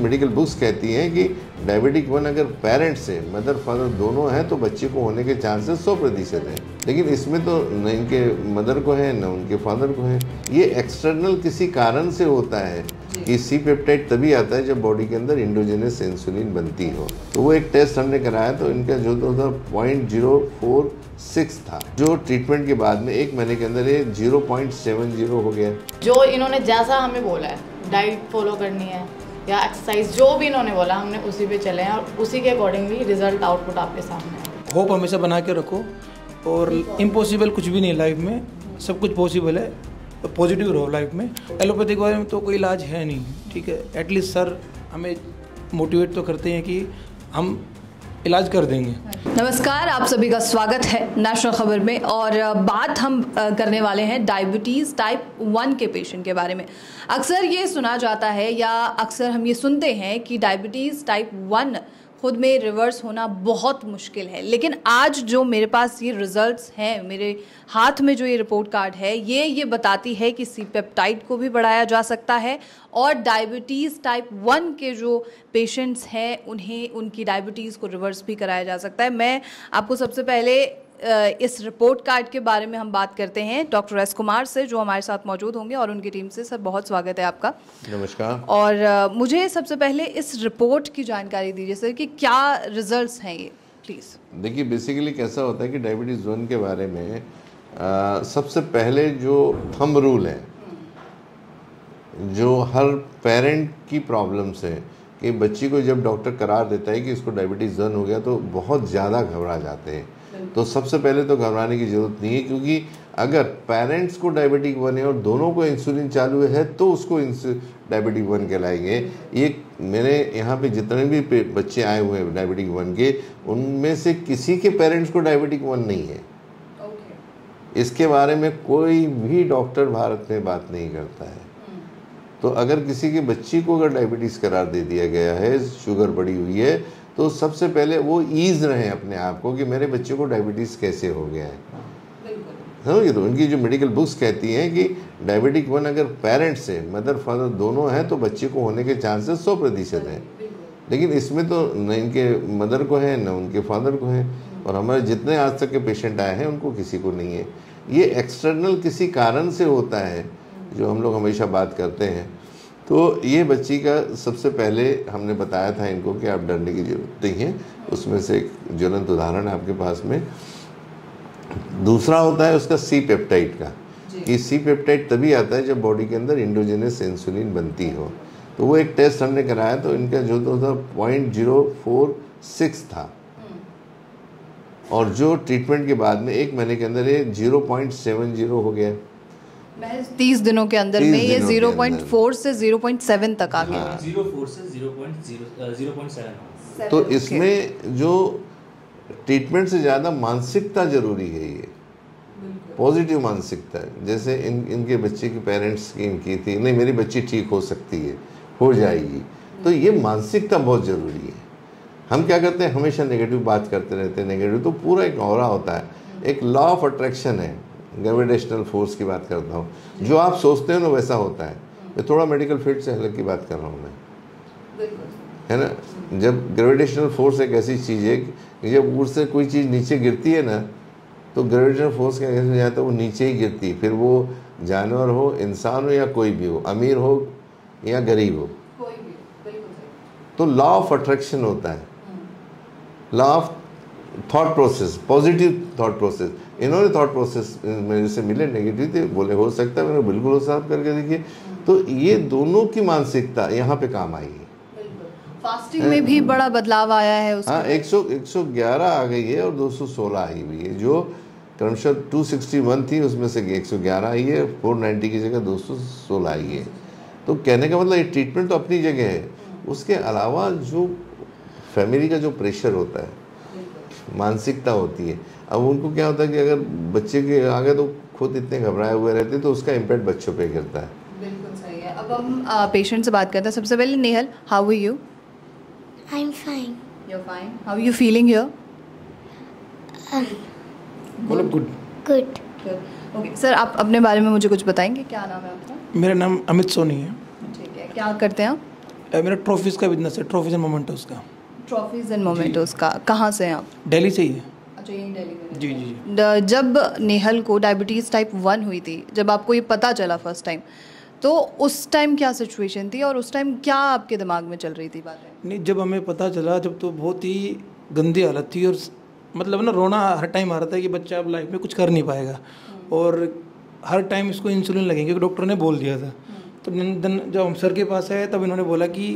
Medical books कहती हैं कि डायबिटिक 1 अगर पेरेंट्स हैं, मदर फादर दोनों हैं, तो बच्चे को होने के चांसेस 100% हैं। लेकिन इसमें तो न इनके मदर को है न उनके फादर को है। ये एक्सटर्नल किसी कारण से होता है कि सी पेप्टाइड तभी आता है जब बॉडी के अंदर इंडोजेनस इंसुलिन बनती हो। तो वो एक टेस्ट हमने कराया तो इनका जो था 0.046 था, जो ट्रीटमेंट के बाद में 1 महीने के अंदर ये 0.70 हो गया। जो इन्होंने जैसा हमें बोला है, डाइट फॉलो करनी है या एक्सरसाइज, जो भी इन्होंने बोला हमने उसी पे चले हैं और उसी के अकॉर्डिंगली रिजल्ट आउटपुट आपके सामने है। होप हमेशा बना के रखो और इम्पॉसिबल कुछ भी नहीं है लाइफ में, सब कुछ पॉसिबल है। तो पॉजिटिव रहो लाइफ में। एलोपैथी के बारे में तो कोई इलाज है नहीं, ठीक है। एटलीस्ट सर हमें मोटिवेट तो करते हैं कि हम इलाज कर देंगे। नमस्कार, आप सभी का स्वागत है नेशनल खबर में। और बात हम करने वाले हैं डायबिटीज़ टाइप 1 के पेशेंट के बारे में। अक्सर ये सुना जाता है या अक्सर हम ये सुनते हैं कि डायबिटीज़ टाइप 1 खुद में रिवर्स होना बहुत मुश्किल है, लेकिन आज जो मेरे पास ये रिजल्ट्स हैं, मेरे हाथ में जो ये रिपोर्ट कार्ड है, ये बताती है कि सी पेप्टाइड को भी बढ़ाया जा सकता है और डायबिटीज़ टाइप 1 के जो पेशेंट्स हैं उन्हें उनकी डायबिटीज़ को रिवर्स भी कराया जा सकता है। मैं आपको सबसे पहले इस रिपोर्ट कार्ड के बारे में हम बात करते हैं डॉक्टर एस कुमार से, जो हमारे साथ मौजूद होंगे और उनकी टीम से। सर, बहुत स्वागत है आपका। नमस्कार। और मुझे सबसे पहले इस रिपोर्ट की जानकारी दीजिए सर कि क्या रिजल्ट्स हैं ये, प्लीज़। देखिए, बेसिकली कैसा होता है कि डायबिटीज़ 1 के बारे में सबसे पहले जो थंब रूल है, जो हर पेरेंट की प्रॉब्लम्स है कि बच्ची को जब डॉक्टर करार देता है कि इसको डायबिटीज़ 1 हो गया तो बहुत ज़्यादा घबरा जाते हैं। तो सबसे पहले तो घबराने की ज़रूरत नहीं है, क्योंकि अगर पेरेंट्स को डायबिटिक 1 है और दोनों को इंसुलिन चालू है तो उसको डायबिटिक 1 कहलाएंगे। ये मेरे यहाँ पे जितने भी बच्चे आए हुए हैं डायबिटिक 1 के, उनमें से किसी के पेरेंट्स को डायबिटिक 1 नहीं है। इसके बारे में कोई भी डॉक्टर भारत में बात नहीं करता है। तो अगर किसी की बच्ची को अगर डायबिटीज़ करार दे दिया गया है, शुगर बढ़ी हुई है, तो सबसे पहले वो ईज रहे अपने आप को कि मेरे बच्चे को डायबिटीज़ कैसे हो गया है। समझिए, तो उनकी जो मेडिकल बुक्स कहती हैं कि डायबिटिक 1 अगर पेरेंट्स हैं, मदर फादर दोनों हैं, तो बच्चे को होने के चांसेस 100% हैं। लेकिन इसमें तो न इनके मदर को है न उनके फादर को है, और हमारे जितने आज तक के पेशेंट आए हैं उनको किसी को नहीं है। ये एक्सटर्नल किसी कारण से होता है, जो हम लोग हमेशा बात करते हैं। तो ये बच्ची का सबसे पहले हमने बताया था इनको कि आप डरने की जरूरत नहीं है। उसमें से एक ज्वलंत उदाहरण है आपके पास में। दूसरा होता है उसका सी पेप्टाइड का, कि सी पेप्टाइड तभी आता है जब बॉडी के अंदर इंडोजेनस इंसुलिन बनती हो। तो वो एक टेस्ट हमने कराया तो इनका जो था 0.046 था, और जो ट्रीटमेंट के बाद में 1 महीने के अंदर ये 0.70 हो गया। 30 दिनों के अंदर में ये 0.4 से 0.7 तक आ गया। 0.4 से 0.7। तो इसमें जो ट्रीटमेंट से ज़्यादा मानसिकता जरूरी है, ये पॉजिटिव मानसिकता है। जैसे इनके बच्चे की पेरेंट्स की इनकी थी, नहीं मेरी बच्ची ठीक हो सकती है, हो जाएगी। तो ये मानसिकता बहुत ज़रूरी है। हम क्या करते हैं, हमेशा नेगेटिव बात करते रहते हैं। नेगेटिव तो पूरा एक ऑरा होता है, एक लॉ ऑफ अट्रैक्शन है, ग्रेविटेशनल फोर्स की बात करता हूँ। जो आप सोचते हो ना वैसा होता है। मैं थोड़ा मेडिकल फील्ड से अलग की बात कर रहा हूँ मैं, है ना। जब ग्रेविटेशनल फोर्स एक ऐसी चीज़ है कि जब ऊपर से कोई चीज़ नीचे गिरती है ना, तो ग्रेविटेशनल फोर्स क्या कैसे जाता है, वो नीचे ही गिरती है। फिर वो जानवर हो, इंसान हो या कोई भी हो, अमीर हो या गरीब हो, तो लॉ ऑफ अट्रैक्शन होता है, law of thought process, positive thought process. इन्होंने थॉट प्रोसेस मेरे से मिले नेगेटिव थे, बोले हो सकता है, मैंने बिल्कुल वो साफ करके देखिए। तो ये दोनों की मानसिकता यहाँ पे काम आई है। फास्टिंग में भी बड़ा बदलाव आया है उसका। हाँ, 111 आ गई है और 216 आई हुई है। जो क्रमशः 261 थी उसमें से 111 आई है, 490 की जगह 216 आई है। तो कहने का मतलब ये ट्रीटमेंट तो अपनी जगह है, उसके अलावा जो फैमिली का जो प्रेशर होता है, मानसिकता होती है। अब उनको क्या होता है कि अगर बच्चे के आगे तो खुद इतने घबराए हुए रहते हैं, तो उसका इम्पैक्ट बच्चों पे गिरता है। बिल्कुल सही है। अब हम पेशेंट से बात करते हैं। सबसे पहले Nehal, how are you? I'm fine. You're fine. How are you feeling here? बोलो गुड। Good. ओके सर, आप अपने बारे में मुझे कुछ बताएंगे? क्या नाम है आपका? मेरा नाम अमित सोनी है। ठीक है, क्या करते हैं आप? मेरा ट्रॉफीज़ का बिजनेस है, ट्रॉफीज़ एंड मोमेंटोस का। ट्रॉफीज़ एंड मोमेंटोस का कहाँ से हैं आप? दिल्ली से ही है। अच्छा, यहीं दिल्ली में। जी जी। जब नेहल को डायबिटीज़ टाइप 1 हुई थी, जब आपको ये पता चला फर्स्ट टाइम, तो उस टाइम क्या सिचुएशन थी और उस टाइम क्या आपके दिमाग में चल रही थी बातें? नहीं, जब हमें पता चला जब तो बहुत ही गंदी हालत थी, और मतलब ना रोना हर टाइम आ रहा था कि बच्चा अब लाइफ में कुछ कर नहीं पाएगा, और हर टाइम इसको इंसुलिन लगेंगे क्योंकि डॉक्टर ने बोल दिया था। तो जब हम सर के पास आए तब इन्होंने बोला कि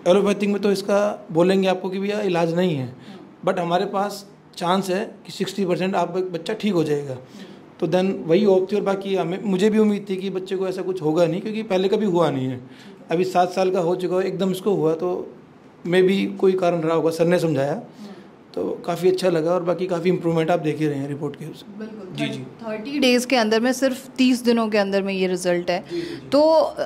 एलोपैथिक में तो इसका बोलेंगे आपको कि भैया इलाज नहीं है, बट हमारे पास चांस है कि 60% आप बच्चा ठीक हो जाएगा। तो देन वही होप थी, और बाकी मुझे भी उम्मीद थी कि बच्चे को ऐसा कुछ होगा नहीं, क्योंकि पहले कभी हुआ नहीं है। अभी 7 साल का हो चुका है, एकदम इसको हुआ, तो मे भी कोई कारण रहा होगा, सर ने समझाया तो काफ़ी अच्छा लगा, और बाकी काफ़ी इंप्रूवमेंट आप देख ही रहे हैं रिपोर्ट के उसमें। बिल्कुल जी जी। 30 डेज़ के अंदर में, सिर्फ 30 दिनों के अंदर में ये रिज़ल्ट है। तो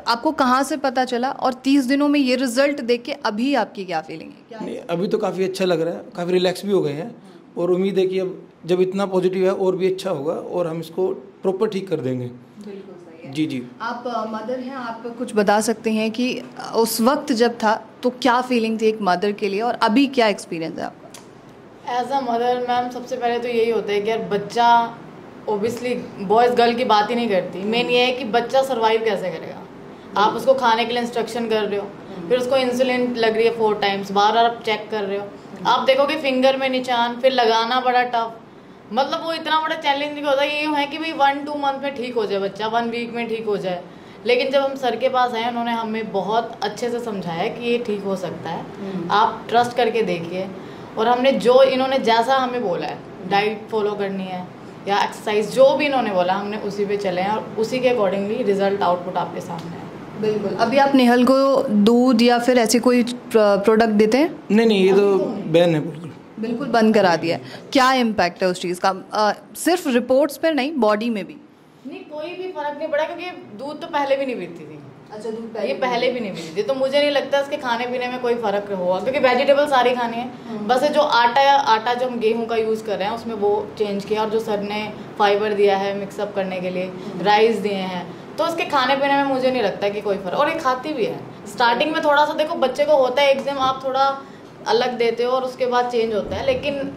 आपको कहाँ से पता चला, और 30 दिनों में ये रिज़ल्ट देख के अभी आपकी क्या फीलिंग है? नहीं, अभी तो काफ़ी अच्छा लग रहा है, काफ़ी रिलैक्स भी हो गए हैं, और उम्मीद है कि अब जब इतना पॉजिटिव है और भी अच्छा होगा, और हम इसको प्रॉपर ठीक कर देंगे। बिल्कुल सही है। जी जी। आप मदर हैं, आप कुछ बता सकते हैं कि उस वक्त जब था तो क्या फीलिंग थी एक मदर के लिए, और अभी क्या एक्सपीरियंस है आपका? एज अ मदर मैम, सबसे पहले तो यही होता है कि यार बच्चा, ओबियसली बॉयज़ गर्ल की बात ही नहीं करती, मेन ये है कि बच्चा सर्वाइव कैसे करेगा। आप उसको खाने के लिए इंस्ट्रक्शन कर रहे हो, फिर उसको इंसुलिन लग रही है 4 टाइम्स, बार बार आप चेक कर रहे हो, आप देखोगे फिंगर में निशान, फिर लगाना बड़ा टफ, मतलब वो इतना बड़ा चैलेंजिंग होता है। ये है कि भाई 1-2 मंथ में ठीक हो जाए बच्चा, 1 वीक में ठीक हो जाए। लेकिन जब हम सर के पास आए, उन्होंने हमें बहुत अच्छे से समझाया कि ये ठीक हो सकता है, आप ट्रस्ट करके देखिए। और हमने जो इन्होंने जैसा हमें बोला है, डाइट फॉलो करनी है या एक्सरसाइज, जो भी इन्होंने बोला हमने उसी पे चले हैं, और उसी के अकॉर्डिंगली रिजल्ट आउटपुट आपके सामने है। बिल्कुल। अभी आप नेहल को दूध या फिर ऐसे कोई प्रोडक्ट देते हैं? नहीं, ये तो बैन है, बिल्कुल बंद करा दिया है। क्या इम्पैक्ट है उस चीज़ का? सिर्फ रिपोर्ट्स पर नहीं, बॉडी में भी? नहीं, कोई भी फर्क नहीं पड़ा, क्योंकि दूध तो पहले भी नहीं पीती थी। अच्छा, दूध ये पहले भी नहीं पीती थी, तो मुझे नहीं लगता इसके खाने पीने में कोई फ़र्क होगा, क्योंकि वेजिटेबल सारी खानी है। बस जो आटा जो हम गेहूं का यूज़ कर रहे हैं उसमें वो चेंज किया, और जो सर ने फाइबर दिया है मिक्सअप करने के लिए, राइस दिए हैं, तो इसके खाने पीने में मुझे नहीं लगता कि कोई फ़र्क। और ये खाती भी है। स्टार्टिंग में थोड़ा सा देखो बच्चे को होता है, एकदम आप थोड़ा अलग देते हो और उसके बाद चेंज होता है, लेकिन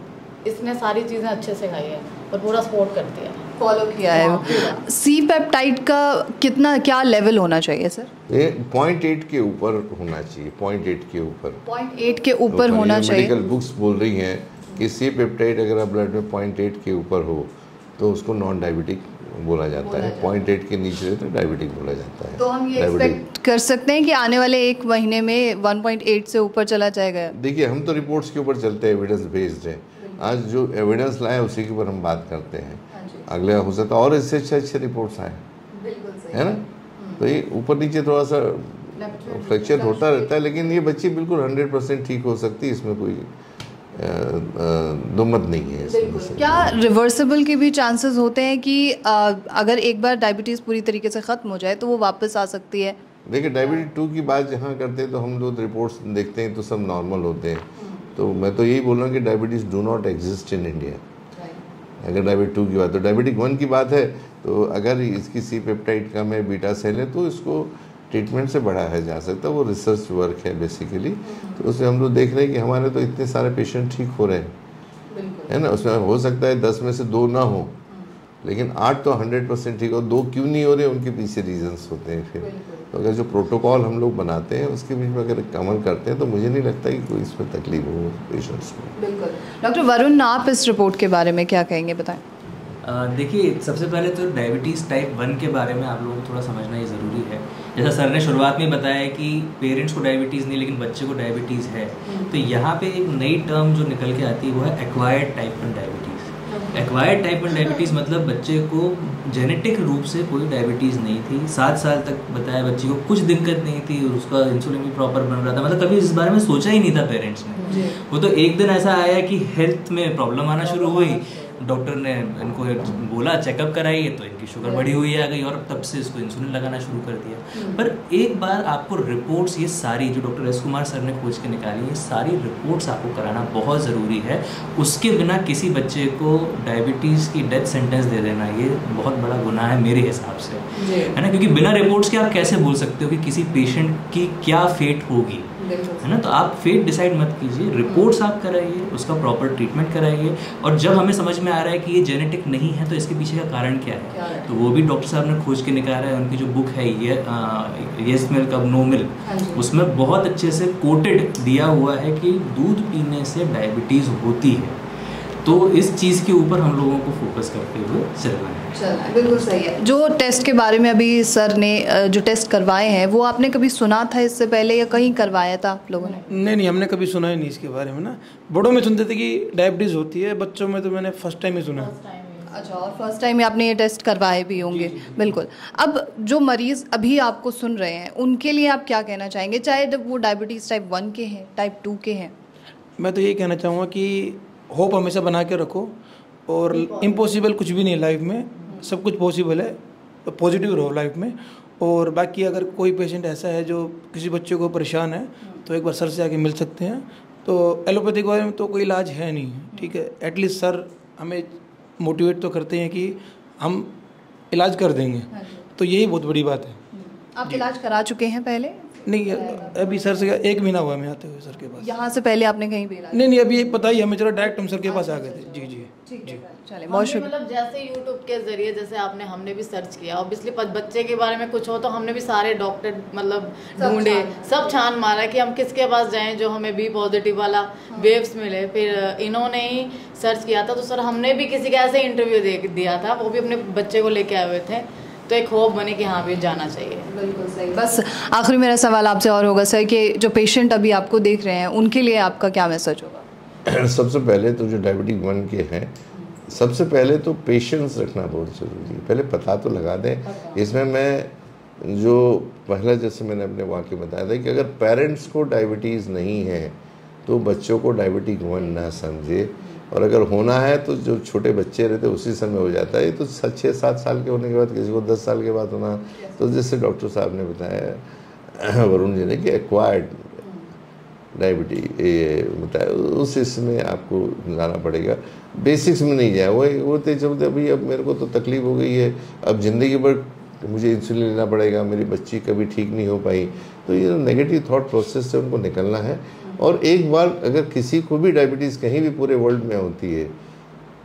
इसने सारी चीज़ें अच्छे से खाई है और पूरा सपोर्ट करती है, फॉलो किया है। सी पेप्टाइड का क्या लेवल होना चाहिए सर? ये 0.8 के ऊपर होना चाहिए, 0.8 के ऊपर, 0.8 के ऊपर होना चाहिए। मेडिकल बुक्स बोल रही हैं कि सी पेप्टाइड अगर आप ब्लड में 0.8 के ऊपर हो तो उसको नॉन डायबिटिक बोला जाता है, 0.8 के नीचे तो डायबिटिक बोला जाता है। तो हम ये एक्सपेक्ट कर सकते हैं कि आने वाले 1 महीने में 1.8 से ऊपर चला जाएगा? देखिए, हम तो रिपोर्ट्स के ऊपर चलते हैं, एविडेंस बेस्ड है। आज जो एविडेंस लाए उसी के ऊपर हम बात करते हैं। अगले हो सकता और इससे अच्छे रिपोर्ट्स आए, है ना। तो ये ऊपर नीचे थोड़ा सा फ्रैक्चर होता रहता है, लेकिन ये बच्ची बिल्कुल 100% ठीक हो सकती है, इसमें कोई दो मत नहीं है इसमें। क्या रिवर्सिबल के भी चांसेस होते हैं कि अगर एक बार डायबिटीज़ पूरी तरीके से ख़त्म हो जाए तो वो वापस आ सकती है? देखिए, डायबिटीज 2 की बात जहाँ करते हैं तो हम लोग रिपोर्ट्स देखते हैं तो सब नॉर्मल होते हैं। तो मैं तो यही बोल रहा हूँ कि diabetes do not exist in India. अगर डायबिटीज 2 की बात, तो डायबिटिक 1 की बात है, तो अगर इसकी सी पेप्टाइड कम है, बीटा सेल है, तो इसको ट्रीटमेंट से बढ़ाया जा सकता है। वो रिसर्च वर्क है बेसिकली। तो उसमें हम लोग देख रहे हैं कि हमारे तो इतने सारे पेशेंट ठीक हो रहे हैं, है ना। उसमें हो सकता है 10 में से 2 ना हो, लेकिन 8 तो 100% ठीक हो। 2 क्यों नहीं हो रहे, उनके पीछे रीजंस होते हैं। फिर तो अगर जो प्रोटोकॉल हम लोग बनाते हैं उसके बीच में अगर अमल करते हैं तो मुझे नहीं लगता कि कोई इसमें तकलीफ हो पेशेंट्स को। बिल्कुल। डॉक्टर वरुण, आप इस रिपोर्ट के बारे में क्या कहेंगे, बताएं। देखिए, सबसे पहले तो डायबिटीज़ टाइप 1 के बारे में आप लोगों को थोड़ा समझना ही ज़रूरी है। जैसा सर ने शुरुआत में बताया कि पेरेंट्स को डायबिटीज़ नहीं लेकिन बच्चे को डायबिटीज़ है, तो यहाँ पे एक नई टर्म जो निकल के आती है वो है acquired type 1 diabetes. Acquired type 1 diabetes मतलब बच्चे को जेनेटिक रूप से कोई डायबिटीज़ नहीं थी, 7 साल तक बताया बच्चे को कुछ दिक्कत नहीं थी, उसका इंसुलिन भी प्रॉपर बन रहा था, मतलब कभी इस बारे में सोचा ही नहीं था पेरेंट्स ने। वो तो एक दिन ऐसा आया कि हेल्थ में प्रॉब्लम आना शुरू हुई, डॉक्टर ने इनको बोला चेकअप कराइए तो इनकी शुगर बढ़ी हुई आ गई और तब से इसको इंसुलिन लगाना शुरू कर दिया। पर एक बार आपको रिपोर्ट्स ये सारी जो डॉक्टर एस कुमार सर ने खोज के निकाली, ये सारी रिपोर्ट्स आपको कराना बहुत ज़रूरी है। उसके बिना किसी बच्चे को डायबिटीज़ की डेथ सेंटेंस दे देना ये बहुत बड़ा गुनाह है मेरे हिसाब से, है ना, क्योंकि बिना रिपोर्ट्स के आप कैसे बोल सकते हो कि किसी पेशेंट की क्या फेट होगी, है ना। तो आप फेट डिसाइड मत कीजिए, रिपोर्ट्स आप कराइए, उसका प्रॉपर ट्रीटमेंट कराइए, और जब हमें समझ में आ रहा है कि ये जेनेटिक नहीं है तो इसके पीछे का कारण क्या है, तो वो भी डॉक्टर साहब ने खोज के निकाला है। उनकी जो बुक है येस मिल्क अब नो मिल्क, उसमें बहुत अच्छे से कोटेड दिया हुआ है कि दूध पीने से डायबिटीज़ होती है। तो इस चीज़ के ऊपर हम लोगों को फोकस करते हुए चलना है। बिल्कुल सही है। जो टेस्ट के बारे में अभी सर ने जो टेस्ट करवाए हैं वो आपने कभी सुना था इससे पहले या कहीं करवाया था आप लोगों ने? नहीं, हमने कभी सुना ही नहीं इसके बारे में ना। बड़ों में सुनते थे कि डायबिटीज़ होती है, बच्चों में तो मैंने फर्स्ट टाइम ही सुना। अच्छा, और फर्स्ट टाइम में आपने ये टेस्ट करवाए भी होंगे? बिल्कुल। अब जो मरीज़ अभी आपको सुन रहे हैं उनके लिए आप क्या कहना चाहेंगे, चाहे जब वो डायबिटीज़ टाइप 1 के हैं, टाइप 2 के हैं? मैं तो यही कहना चाहूँगा कि होप हमेशा बना के रखो, और इम्पॉसिबल कुछ भी नहीं लाइफ में, सब कुछ पॉसिबल है, तो पॉजिटिव रहो लाइफ में। और बाकी अगर कोई पेशेंट ऐसा है जो किसी बच्चे को परेशान है तो एक बार सर से आके मिल सकते हैं। तो एलोपैथिक बारे में तो कोई इलाज है नहीं, ठीक है। एटलीस्ट सर हमें मोटिवेट तो करते हैं कि हम इलाज कर देंगे, तो यही बहुत बड़ी बात है। आप इलाज करा चुके हैं पहले? नहीं, अभी सर से 1 महीना हुआ मैं आते हुए सर के पास। यहाँ से पहले आपने कहीं भी इलाज? नहीं, अभी पता ही हमें चला, डायरेक्ट हम सर के पास आ गए थे। जी। ठीक है, चलिए बहुत शुक्रिया। मतलब जैसे यूट्यूब के जरिए जैसे हमने भी सर्च किया, ऑब्वियसली बच्चे के बारे में कुछ हो तो हमने भी सारे डॉक्टर मतलब ढूंढे, सब छान मारा कि हम किसके पास जाएं जो हमें बी पॉजिटिव वाला वेव्स मिले। फिर इन्होंने ही सर्च किया था, तो सर हमने भी किसी का ऐसे इंटरव्यू दिया था, वो भी अपने बच्चे को लेके आए हुए थे, तो एक होप बने कि हाँ भी जाना चाहिए। बिल्कुल सही। बस आखिरी मेरा सवाल आपसे और होगा सर कि जो पेशेंट अभी आपको देख रहे हैं उनके लिए आपका क्या मैसेज होगा? सबसे पहले तो जो डायबिटिक 1 के हैं, सबसे पहले तो पेशेंस रखना बहुत ज़रूरी है। पहले पता तो लगा दें। इसमें मैं जो पहला जैसे मैंने अपने वाक़े बताया था कि अगर पेरेंट्स को डायबिटीज़ नहीं है तो बच्चों को डायबिटिक 1 ना समझे, और अगर होना है तो जो छोटे बच्चे रहते उसी समय हो जाता है। ये तो 6-7 साल के होने के बाद, किसी को 10 साल के बाद होना, तो जैसे डॉक्टर साहब ने बताया वरुण जी ने कि एक्वायर्ड डायबिटीज ये बताया, उस इसमें आपको जाना पड़ेगा, बेसिक्स में नहीं जाए। वो चलते अभी अब मेरे को तो तकलीफ हो गई है, अब ज़िंदगी भर मुझे इंसुलिन लेना पड़ेगा, मेरी बच्ची कभी ठीक नहीं हो पाई, तो ये नेगेटिव थॉट प्रोसेस से उनको निकलना है। और एक बार अगर किसी को भी डायबिटीज़ कहीं भी पूरे वर्ल्ड में होती है,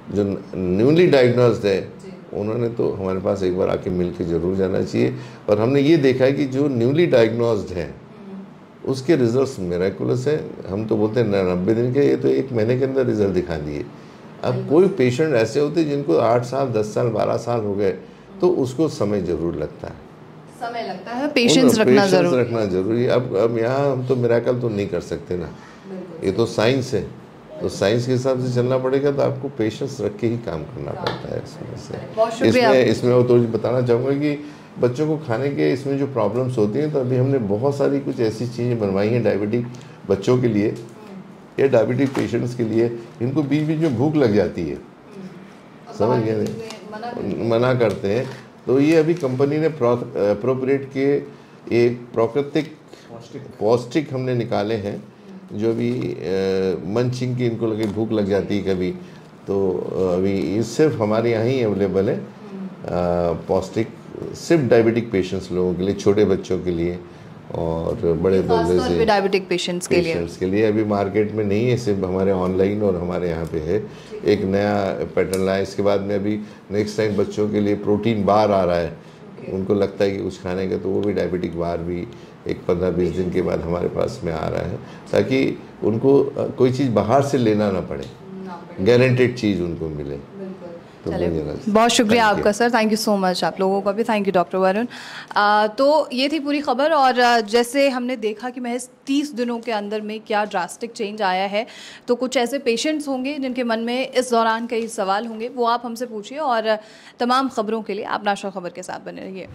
जो न्यूली डायग्नोस्ड है, उन्होंने तो हमारे पास एक बार आके मिल के ज़रूर जाना चाहिए। और हमने ये देखा है कि जो न्यूली डायग्नोस्ड हैं उसके रिजल्ट्स मिरेकुलस हैं। हम तो बोलते हैं 90 दिन के, ये तो 1 महीने के अंदर रिजल्ट दिखा दिए। अब कोई पेशेंट ऐसे होते हैं जिनको 8 साल, 10 साल, 12 साल हो गए, तो उसको समय ज़रूर लगता है, समय लगता है, पेशेंस रखना जरूरी है। अब यहाँ हम तो मिरेकल तो नहीं कर सकते ना, ये तो साइंस है, तो साइंस के हिसाब से चलना पड़ेगा। तो आपको पेशेंस रख के ही काम करना पड़ता है इसमें वो तो बताना चाहूँगा कि बच्चों को खाने के इसमें जो प्रॉब्लम्स होती हैं, तो अभी हमने बहुत सारी कुछ ऐसी चीज़ें बनवाई हैं डायबिटिक बच्चों के लिए या डायबिटिक पेशेंट्स के लिए, इनको बीच बीच में भूख लग जाती है, समझ गए, मना करते हैं। तो ये अभी कंपनी ने अप्रोप्रिएट के एक प्राकृतिक पौष्टिक हमने निकाले हैं, जो अभी मंचिंग की इनको लगे भूख लग जाती है कभी, तो अभी ये सिर्फ हमारे यहाँ ही अवेलेबल है पौष्टिक, सिर्फ डायबिटिक पेशेंट्स लोगों के लिए, छोटे बच्चों के लिए और बड़े दर्जे से डायबिटिक पेशेंट्स के लिए अभी मार्केट में नहीं है, सिर्फ हमारे ऑनलाइन और हमारे यहाँ पे है। एक नया पैटर्न लाया, इसके बाद में अभी नेक्स्ट टाइम बच्चों के लिए प्रोटीन बार आ रहा है, उनको लगता है कि कुछ खाने का, तो वो भी डायबिटिक बार भी एक 15-20 दिन के बाद हमारे पास में आ रहा है, ताकि उनको कोई चीज़ बाहर से लेना ना पड़े, गारंटेड चीज़ उनको मिले। बहुत शुक्रिया आपका sir, thank you so much. आप लोगों का भी थैंक यू डॉक्टर वरुण। तो ये थी पूरी खबर, और जैसे हमने देखा कि महज 30 दिनों के अंदर में क्या ड्रास्टिक चेंज आया है, तो कुछ ऐसे पेशेंट्स होंगे जिनके मन में इस दौरान कई सवाल होंगे, वो आप हमसे पूछिए, और तमाम खबरों के लिए आप नाशा खबर के साथ बने रहिए।